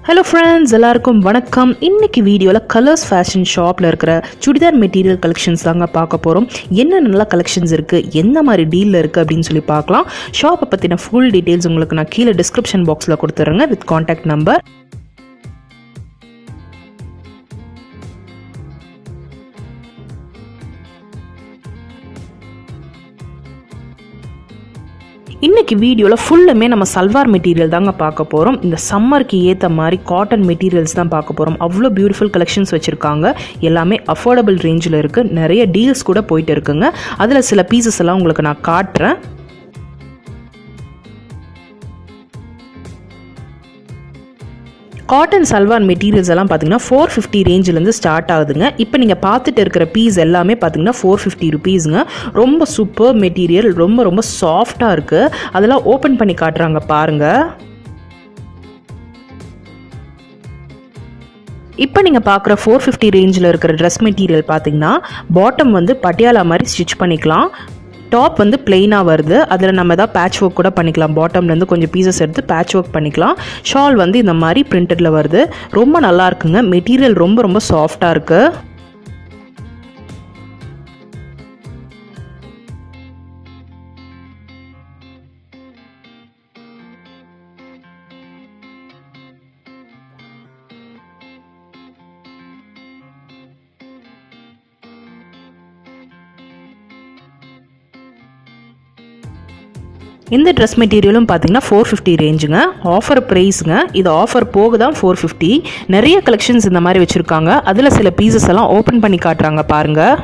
Hello friends, எல்லாருக்கும் வணக்கம். இன்னைக்கு வீடியோல கலர்ஸ் ஃபேஷன் ஷாப்ல இருக்கிற சுடிதார் மெட்டீரியல் கலெக்ஷன்ஸ் தாங்க பார்க்க போறோம். என்ன நல்ல கலெக்ஷன்ஸ் இருக்கு, என்ன மாதிரி டீல்ல இருக்கு அப்படின்னு சொல்லி பார்க்கலாம். ஷாப்பை பத்தின ஃபுல் டீடைல்ஸ் உங்களுக்கு நான் கீழே டிஸ்கிரிப்ஷன் பாக்ஸ்ல கொடுத்துறேங்க வித் கான்டாக்ட் நம்பர். இன்றைக்கி வீடியோவில் ஃபுல்லுமே நம்ம சல்வார் மெட்டீரியல் தாங்க பார்க்க போகிறோம். இந்த சம்மருக்கு ஏற்ற மாதிரி காட்டன் மெட்டீரியல்ஸ் தான் பார்க்க போகிறோம். அவ்வளோ பியூட்டிஃபுல் கலெக்ஷன்ஸ் வச்சுருக்காங்க. எல்லாமே அஃபோர்டபுள் ரேஞ்சில் இருக்குது. நிறைய டீல்ஸ் கூட போயிட்டு இருக்குங்க. அதில் சில பீசஸ் எல்லாம் உங்களுக்கு நான் காட்டுறேன். காட்டன் சல்வார் மெட்டீரியல்ஸ் எல்லாம் பார்த்தீங்கன்னா 450 ரேஞ்சிலேருந்து ஸ்டார்ட் ஆகுதுங்க. இப்போ நீங்கள் பார்த்துட்டு இருக்கிற பீஸ் எல்லாமே பார்த்தீங்கன்னா 450 ருபீஸுங்க. ரொம்ப சூப்பர் மெட்டீரியல், ரொம்ப ரொம்ப சாஃப்டாக இருக்குது. அதெல்லாம் ஓப்பன் பண்ணி காட்டுறாங்க பாருங்கள். இப்போ நீங்கள் பார்க்குற 450 ரேஞ்சில் இருக்கிற ட்ரெஸ் மெட்டீரியல் பார்த்தீங்கன்னா பாட்டம் வந்து பட்டியாலா மாதிரி ஸ்டிச் பண்ணிக்கலாம். டாப் வந்து பிளெயினாக வருது. அதில் நம்ம எதாவது பேட்ச் ஒர்க் கூட பண்ணிக்கலாம். பாட்டம்லேருந்து கொஞ்சம் பீசஸ் எடுத்து பேட்ச் ஒர்க் பண்ணிக்கலாம். ஷால் வந்து இந்த மாதிரி பிரிண்டடில் வருது. ரொம்ப நல்லா இருக்குங்க. மெட்டீரியல் ரொம்ப ரொம்ப சாஃப்டாக இருக்குது. இந்த ட்ரெஸ் மெட்டீரியலும் பார்த்தீங்கன்னா 450 ரேஞ்சுங்க. ஆஃபர் ப்ரைஸுங்க. இது ஆஃபர் போக தான் 450. நிறைய கலெக்ஷன்ஸ் இந்த மாதிரி வச்சுருக்காங்க. அதில் சில பீசஸ் எல்லாம் ஓப்பன் பண்ணி காட்டுறாங்க பாருங்கள்.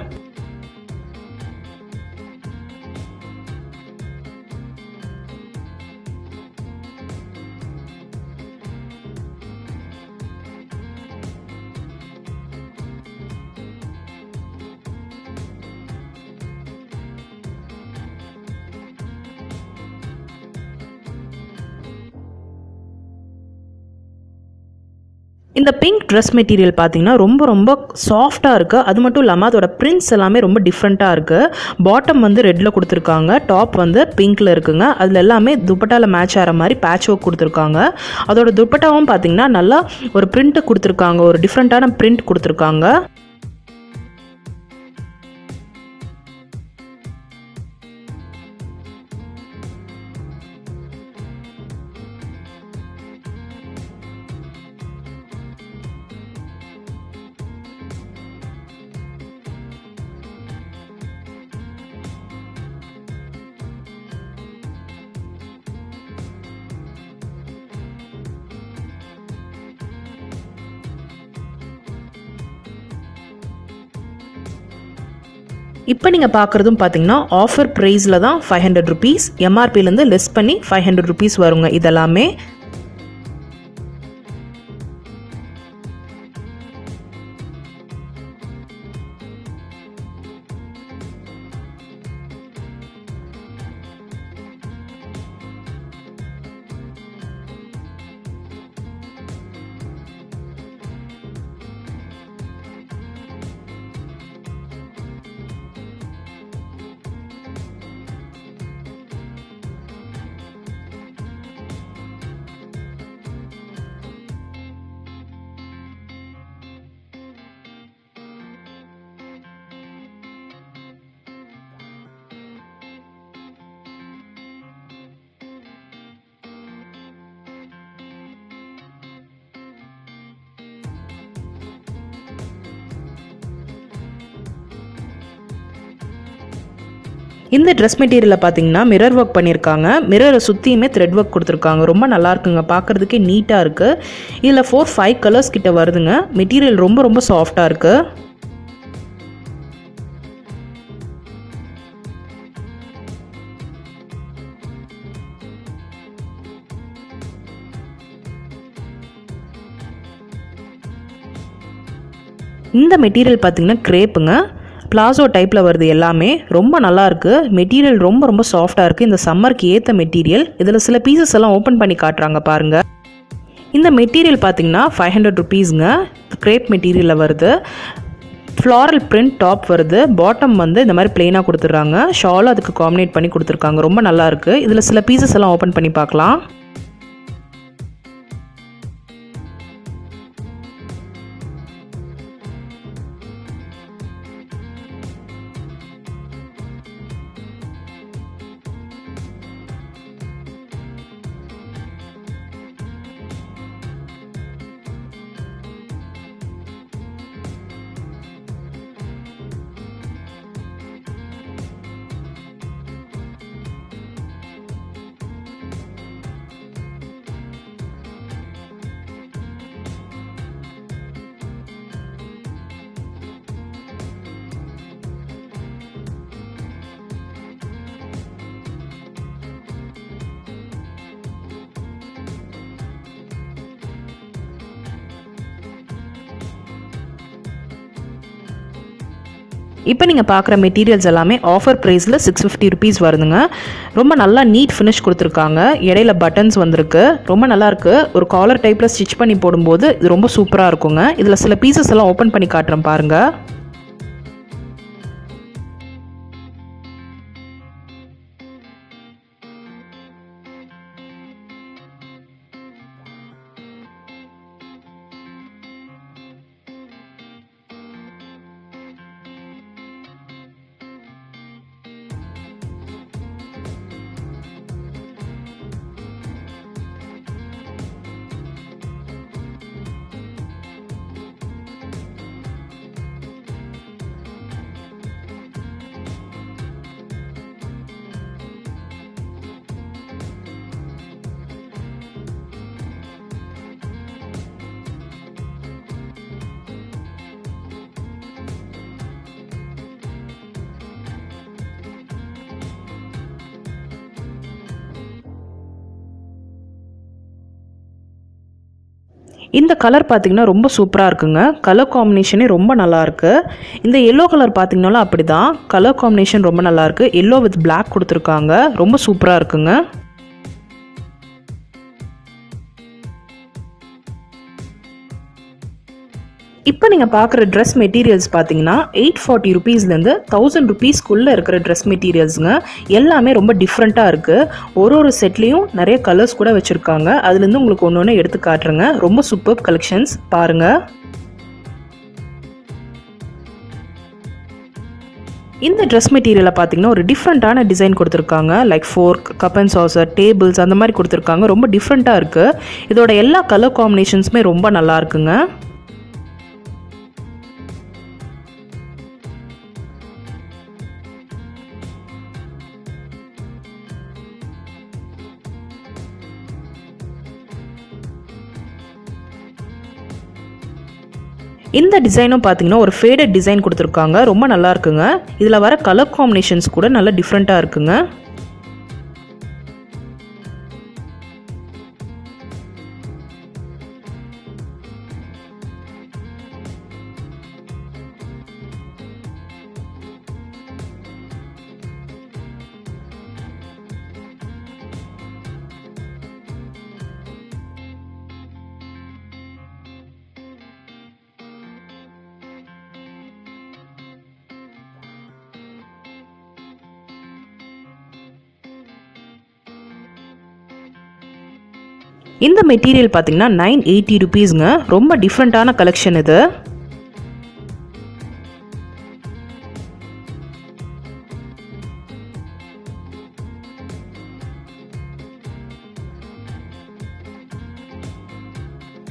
இந்த பிங்க் ட்ரெஸ் மெட்டீரியல் பார்த்தீங்கன்னா ரொம்ப ரொம்ப சாஃப்டாக இருக்குது. அது மட்டும் இல்லாமல் அதோட பிரிண்ட்ஸ் எல்லாமே ரொம்ப டிஃப்ரெண்ட்டாக இருக்குது. பாட்டம் வந்து ரெட்டில் கொடுத்துருக்காங்க. டாப் வந்து பிங்க்கில் இருக்குங்க. அதில் எல்லாமே துப்பட்டாவில் மேட்ச் ஆகிற மாதிரி பேட்ச் ஒர்க் கொடுத்துருக்காங்க. அதோட துப்பட்டாவும் பார்த்தீங்கன்னா நல்லா ஒரு பிரிண்ட்டு கொடுத்துருக்காங்க. ஒரு டிஃப்ரெண்ட்டான பிரிண்ட் கொடுத்துருக்காங்க. இப்போ நீங்கள் பார்க்குறதும் பார்த்தீங்கன்னா ஆஃபர் ப்ரைஸில் தான் 500 ருபீஸ். எம்ஆர்பிலேருந்து லெஸ் பண்ணி 500 ருபீஸ் வருங்க இதெல்லாமே. இந்த ட்ரெஸ் மெட்டீரியலில் பார்த்தீங்கன்னா மிரர் ஒர்க் பண்ணியிருக்காங்க. மிரரை சுற்றியுமே த்ரெட் ஒர்க் கொடுத்துருக்காங்க. ரொம்ப நல்லா இருக்குங்க. பார்க்குறதுக்கே நீட்டாக இருக்குது. இதில் 4-5 கலர்ஸ் கிட்ட வருதுங்க. மெட்டீரியல் ரொம்ப ரொம்ப சாஃப்டாக இருக்குது. இந்த மெட்டீரியல் பார்த்தீங்கன்னா கிரேப்புங்க. பிளாசோ டைப்பில் வருது. எல்லாமே ரொம்ப நல்லா இருக்குது. மெட்டீரியல் ரொம்ப ரொம்ப சாஃப்டாக இருக்குது. இந்த சம்மருக்கு ஏற்ற மெட்டீரியல். இதில் சில பீசஸ் எல்லாம் ஓப்பன் பண்ணி காட்டுறாங்க பாருங்கள். இந்த மெட்டீரியல் பார்த்தீங்கன்னா 500 ருபீஸுங்க. கிரேப் மெட்டீரியலில் வருது. ஃப்ளாரல் பிரிண்ட் டாப் வருது. பாட்டம் வந்து இந்த மாதிரி பிளெயினாக கொடுத்துட்றாங்க. ஷாலும் அதுக்கு காம்பினேட் பண்ணி கொடுத்துருக்காங்க. ரொம்ப நல்லா இருக்குது. இதில் சில பீசஸ் எல்லாம் ஓப்பன் பண்ணி பார்க்கலாம். இப்போ நீங்கள் பார்க்குற மெட்டீரியல்ஸ் எல்லாமே ஆஃபர் ப்ரைஸில் 650 ருபீஸ் வருதுங்க. ரொம்ப நல்லா நீட் ஃபினிஷ் கொடுத்துருக்காங்க. இடையில பட்டன்ஸ் வந்திருக்கு. ரொம்ப நல்லாயிருக்கு. ஒரு காலர் டைப்பில் ஸ்டிச் பண்ணி போடும்போது இது ரொம்ப சூப்பராக இருக்குங்க. இதில் சில பீசஸ் எல்லாம் ஓப்பன் பண்ணி காட்டுறேன் பாருங்கள். இந்த கலர் பார்த்திங்கன்னா ரொம்ப சூப்பராக இருக்குங்க. கலர் காம்பினேஷனே ரொம்ப நல்லாயிருக்கு. இந்த எல்லோ கலர் பார்த்திங்கனாலும் அப்படி தான். கலர் காம்பினேஷன் ரொம்ப நல்லாயிருக்கு. எல்லோ வித் பிளாக் கொடுத்துருக்காங்க. ரொம்ப சூப்பராக இருக்குங்க. இப்போ நீங்கள் பார்க்குற ட்ரெஸ் மெட்டீரியல்ஸ் பார்த்தீங்கன்னா 840 ருபீஸ்லேருந்து 1000 ருபீஸ்க்குள்ளே இருக்கிற ட்ரெஸ் மெட்டீரியல்ஸுங்க. எல்லாமே ரொம்ப டிஃப்ரெண்ட்டாக இருக்குது. ஒரு செட்லேயும் நிறைய கலர்ஸ் கூட வச்சுருக்காங்க. அதுலேருந்து உங்களுக்கு ஒன்று ஒன்று எடுத்து காட்டுறேங்க. ரொம்ப சூப்பர் கலெக்ஷன்ஸ் பாருங்கள். இந்த ட்ரெஸ் மெட்டீரியலை பார்த்தீங்கன்னா ஒரு டிஃப்ரெண்ட்டான டிசைன் கொடுத்துருக்காங்க. Like fork, cup and Chaucer, tables அந்த மாதிரி கொடுத்துருக்காங்க. ரொம்ப டிஃப்ரெண்ட்டாக இருக்குது. இதோட எல்லா கலர் காம்பினேஷன்ஸுமே ரொம்ப நல்லா இருக்குங்க. இந்த டிசைனும் பார்த்தீங்கன்னா ஒரு ஃபேடட் டிசைன் கொடுத்துருக்காங்க. ரொம்ப நல்லா இருக்குங்க. இதில் வர கலர் காம்பினேஷன்ஸ் கூட நல்லா டிஃப்ரெண்ட்டாக இருக்குங்க. இந்த மெட்டீரியல் பார்த்தீங்கன்னா 980 ருபீஸ்ங்க. ரொம்ப டிஃப்ரெண்ட்டான கலெக்ஷன் இது.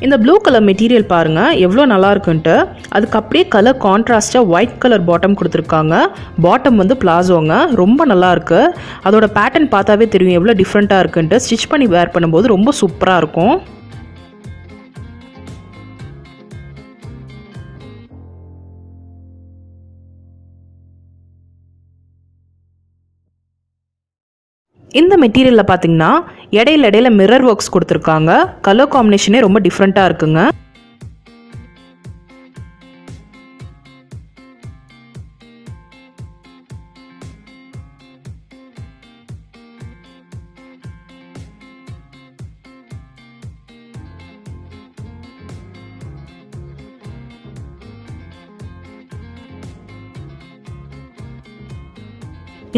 இந்த ப்ளூ கலர் மெட்டீரியல் பாருங்கள் எவ்வளோ நல்லா இருக்குன்ட்டு. அதுக்கு அப்படியே கலர் கான்ட்ராஸ்ட்டாக ஒயிட் கலர் பாட்டம் கொடுத்துருக்காங்க. பாட்டம் வந்து பிளாசோங்க. ரொம்ப நல்லா இருக்கு. அதோட பேட்டர்ன் பார்த்தாவே தெரியும் எவ்வளோ டிஃப்ரெண்ட்டாக இருக்குன்ட்டு. ஸ்டிச் பண்ணி வேர் பண்ணும்போது ரொம்ப சூப்பராக இருக்கும். இந்த மெட்டீரியலில் பார்த்தீங்கன்னா இடையில மிரர் ஒர்க்ஸ் கொடுத்துருக்காங்க. கலர் காம்பினேஷனே ரொம்ப டிஃப்ரெண்ட்டாக இருக்குங்க.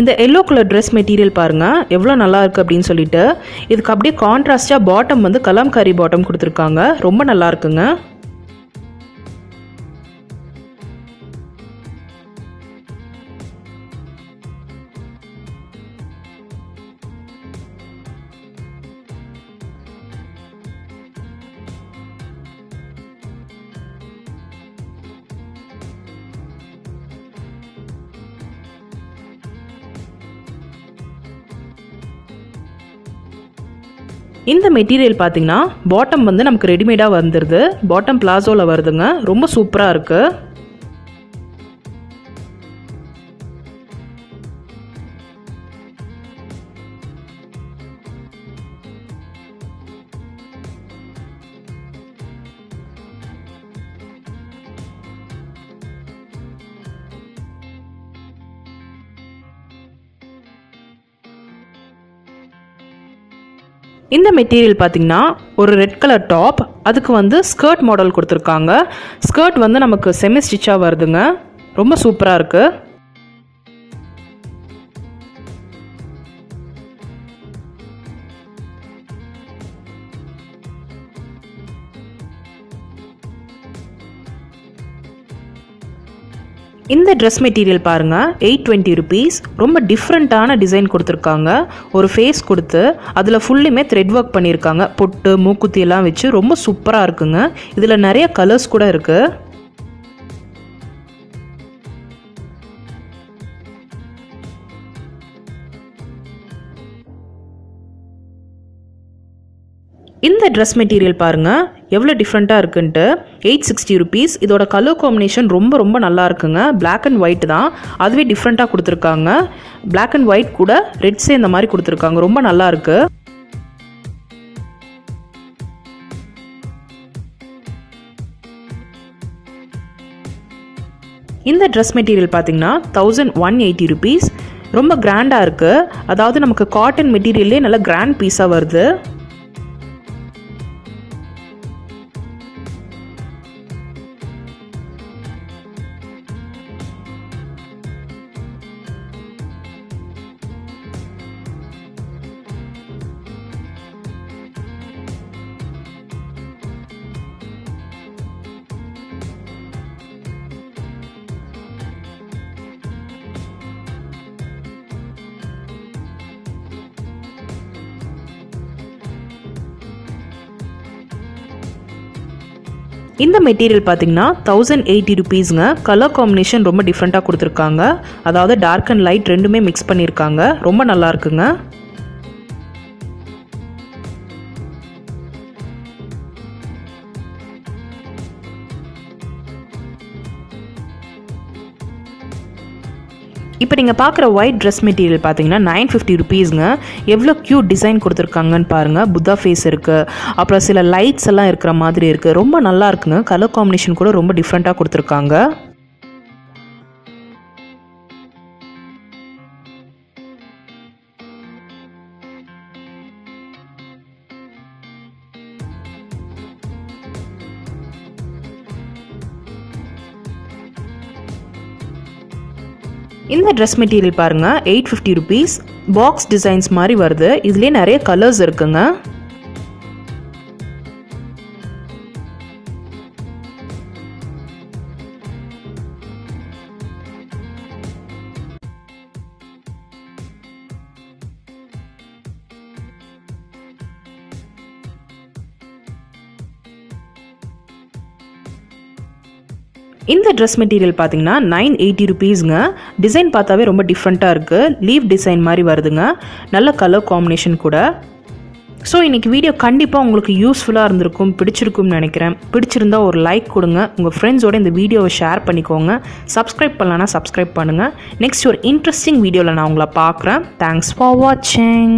இந்த எல்லோ கலர் ட்ரெஸ் மெட்டீரியல் பாருங்கள் எவ்வளோ நல்லா இருக்குது அப்படின்னு சொல்லிட்டு. இதுக்கு அப்படியே கான்ட்ராஸ்டாக பாட்டம் வந்து கலாம்காரி பாட்டம் கொடுத்துருக்காங்க. ரொம்ப நல்லா இருக்குங்க. இந்த மெட்டீரியல் பார்த்தீங்கன்னா பாட்டம் வந்து நமக்கு ரெடிமேடாக வந்துடுது. பாட்டம் பிளாசோவில் வருதுங்க. ரொம்ப சூப்பராக இருக்குது. இந்த மெட்டீரியல் பார்த்திங்கன்னா ஒரு ரெட் கலர் டாப், அதுக்கு வந்து ஸ்கர்ட் மாடல் கொடுத்துருக்காங்க. ஸ்கர்ட் வந்து நமக்கு செமி ஸ்டிச்சாக வருதுங்க, ரொம்ப சூப்பராக இருக்குது. இந்த ட்ரெஸ் மெட்டீரியல் பாருங்கள், 820 ருபீஸ். ரொம்ப டிஃப்ரெண்ட்டான டிசைன் கொடுத்துருக்காங்க. ஒரு ஃபேஸ் கொடுத்து அதில் ஃபுல்லுமே த்ரெட் ஒர்க் பண்ணியிருக்காங்க. பொட்டு மூக்குத்தி எல்லாம் வச்சு ரொம்ப சூப்பராக இருக்குங்க. இதில் நிறைய கலர்ஸ் கூட இருக்குது. இந்த ட்ரெஸ் மெட்டீரியல் பாருங்கள் எவ்வளோ டிஃப்ரெண்ட்டாக இருக்குன்ட்டு. 860 ருபீஸ். இதோட கலர் காம்பினேஷன் ரொம்ப ரொம்ப நல்லா இருக்குங்க. பிளாக் அண்ட் ஒயிட் தான், அதுவே டிஃப்ரெண்ட்டாக கொடுத்துருக்காங்க. பிளாக் அண்ட் ஒயிட் கூட ரெட்ஸே இந்த மாதிரி கொடுத்துருக்காங்க, ரொம்ப நல்லா இருக்கு. இந்த ட்ரெஸ் மெட்டீரியல் பார்த்தீங்கன்னா 1180 ருபீஸ். ரொம்ப கிராண்டாக இருக்குது. அதாவது நமக்கு காட்டன் மெட்டீரியல்லே நல்ல கிராண்ட் பீஸாக வருது. இந்த மெட்டீரியல் பார்த்தீங்கன்னா 1080 ருபீஸுங்க. கலர் காம்பினேஷன் ரொம்ப டிஃப்ரெண்ட்டாக கொடுத்துருக்காங்க. அதாவது டார்க் அண்ட் லைட் ரெண்டுமே மிக்ஸ் பண்ணியிருக்காங்க, ரொம்ப நல்லா இருக்குங்க. இப்போ நீங்கள் பார்க்குற ஒயிட் ட்ரெஸ் மெட்டீரியல் பார்த்தீங்கன்னா 950 ருபீஸுங்க. எவ்வளோ க்யூட் டிசைன் கொடுத்துருக்காங்கன்னு பாருங்கள். புத்தா ஃபேஸ் இருக்குது, அப்புறம் சில லைட்ஸ் எல்லாம் இருக்கிற மாதிரி இருக்குது. ரொம்ப நல்லா இருக்குங்க. கலர் காம்பினேஷன் கூட ரொம்ப டிஃப்ரெண்ட்டாக கொடுத்துருக்காங்க. இந்த ட்ரெஸ் மெட்டீரியல் பாருங்கள், 850 ருபீஸ். பாக்ஸ் டிசைன்ஸ் மாதிரி வருது. இதுலேயே நிறைய கலர்ஸ் இருக்குங்க. இந்த ட்ரெஸ் மெட்டீரியல் பார்த்தீங்கன்னா 980 ருபீஸுங்க. டிசைன் பார்த்தாவே ரொம்ப டிஃப்ரெண்ட்டாக இருக்குது. லீவ் டிசைன் மாதிரி வருதுங்க. நல்ல கலர் காம்பினேஷன் கூட. ஸோ இன்றைக்கி வீடியோ கண்டிப்பாக உங்களுக்கு யூஸ்ஃபுல்லாக இருந்திருக்கும், பிடிச்சிருக்கும்னு நினைக்கிறேன். பிடிச்சிருந்தா ஒரு லைக் கொடுங்க, உங்கள் ஃப்ரெண்ட்ஸோட இந்த வீடியோவை ஷேர் பண்ணிக்கோங்க. சப்ஸ்கிரைப் பண்ணலன்னா சப்ஸ்கிரைப் பண்ணுங்கள். நெக்ஸ்ட் ஒரு இன்ட்ரெஸ்டிங் வீடியோவில் நான் உங்களை பார்க்குறேன். தேங்க்ஸ் ஃபார் வாட்சிங்.